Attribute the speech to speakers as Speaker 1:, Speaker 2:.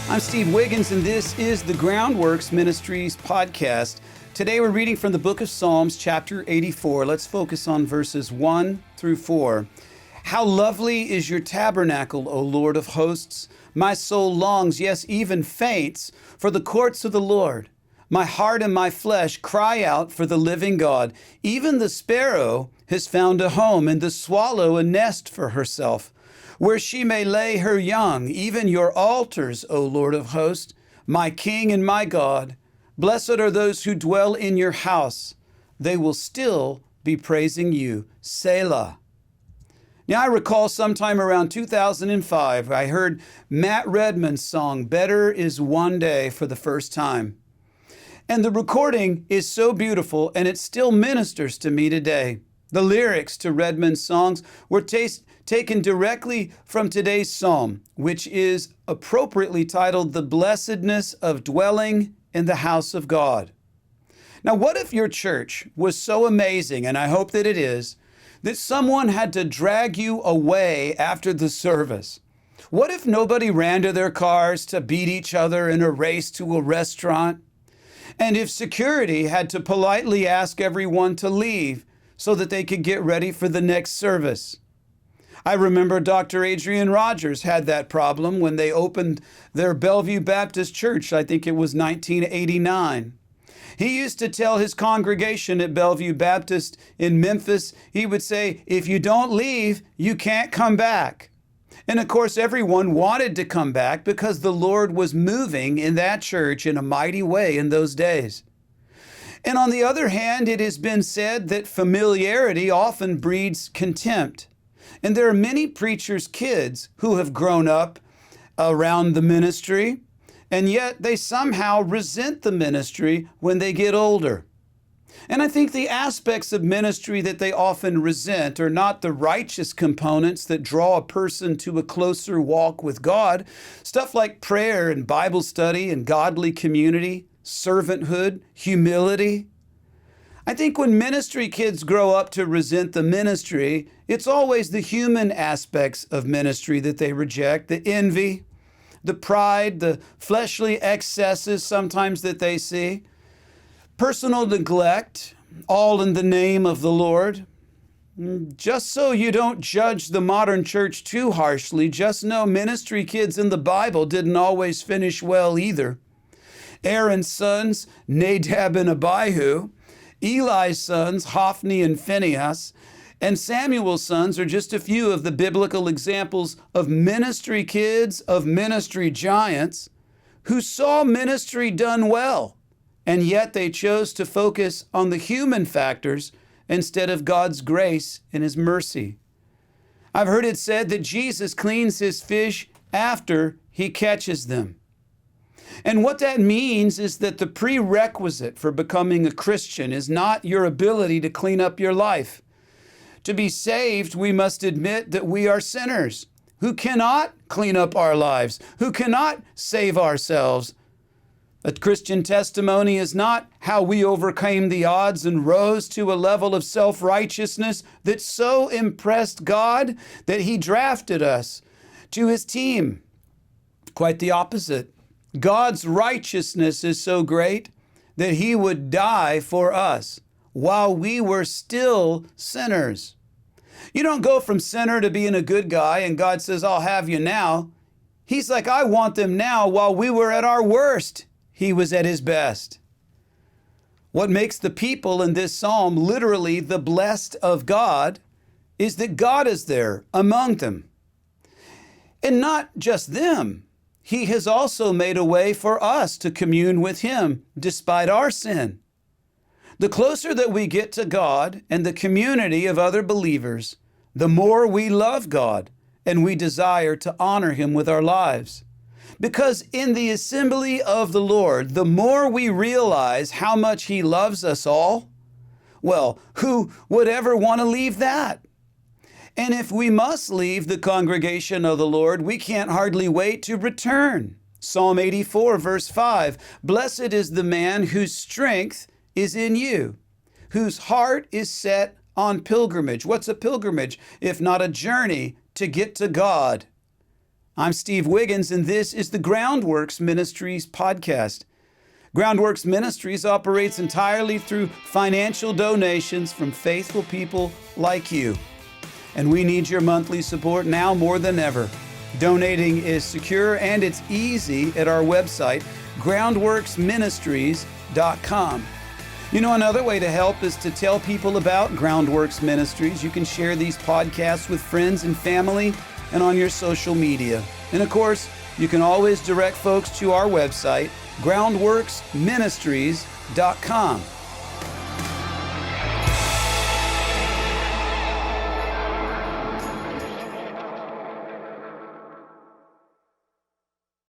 Speaker 1: I'm Steve Wiggins, and this is the Groundworks Ministries podcast. Today we're reading from the book of Psalms, chapter 84. Let's focus on verses 1 through 4. How lovely is your tabernacle, O Lord of hosts! My soul longs, yes, even faints, for the courts of the Lord. My heart and my flesh cry out for the living God. Even the sparrow has found a home, and the swallow a nest for herself, where she may lay her young, even your altars, O Lord of hosts, my King and my God. Blessed are those who dwell in your house. They will still be praising you. Selah. Now, I recall sometime around 2005, I heard Matt Redman's song, Better Is One Day, for the first time. And the recording is so beautiful, and it still ministers to me today. The lyrics to Redman's songs were taken directly from today's psalm, which is appropriately titled, The Blessedness of Dwelling in the House of God. Now, what if your church was so amazing, and I hope that it is, that someone had to drag you away after the service? What if nobody ran to their cars to beat each other in a race to a restaurant? And if security had to politely ask everyone to leave so that they could get ready for the next service? I remember Dr. Adrian Rogers had that problem when they opened their Bellevue Baptist Church. I think it was 1989. He used to tell his congregation at Bellevue Baptist in Memphis, he would say, if you don't leave, you can't come back. And of course, everyone wanted to come back because the Lord was moving in that church in a mighty way in those days. And on the other hand, it has been said that familiarity often breeds contempt. And there are many preachers' kids who have grown up around the ministry, and yet they somehow resent the ministry when they get older. And I think the aspects of ministry that they often resent are not the righteous components that draw a person to a closer walk with God, stuff like prayer and Bible study and godly community, servanthood, humility. I think when ministry kids grow up to resent the ministry, it's always the human aspects of ministry that they reject, the envy, the pride, the fleshly excesses sometimes that they see, personal neglect, all in the name of the Lord. Just so you don't judge the modern church too harshly, just know ministry kids in the Bible didn't always finish well either. Aaron's sons, Nadab and Abihu, Eli's sons, Hophni and Phinehas, and Samuel's sons are just a few of the biblical examples of ministry kids, of ministry giants, who saw ministry done well, and yet they chose to focus on the human factors instead of God's grace and His mercy. I've heard it said that Jesus cleans His fish after He catches them. And what that means is that the prerequisite for becoming a Christian is not your ability to clean up your life. To be saved, we must admit that we are sinners who cannot clean up our lives, who cannot save ourselves. A Christian testimony is not how we overcame the odds and rose to a level of self-righteousness that so impressed God that He drafted us to His team. Quite the opposite. God's righteousness is so great that He would die for us while we were still sinners. You don't go from sinner to being a good guy and God says, I'll have you now. He's like, I want them now. While we were at our worst, He was at His best. What makes the people in this psalm literally the blessed of God is that God is there among them. And not just them. He has also made a way for us to commune with Him despite our sin. The closer that we get to God and the community of other believers, the more we love God and we desire to honor Him with our lives. Because in the assembly of the Lord, the more we realize how much He loves us all, well, who would ever want to leave that? And if we must leave the congregation of the Lord, we can't hardly wait to return. Psalm 84, verse 5, Blessed is the man whose strength is in you, whose heart is set on pilgrimage. What's a pilgrimage if not a journey to get to God? I'm Steve Wiggins, and this is the Groundworks Ministries podcast. Groundworks Ministries operates entirely through financial donations from faithful people like you. And we need your monthly support now more than ever. Donating is secure and it's easy at our website, groundworksministries.com. You know, another way to help is to tell people about Groundworks Ministries. You can share these podcasts with friends and family and on your social media. And of course, you can always direct folks to our website, groundworksministries.com.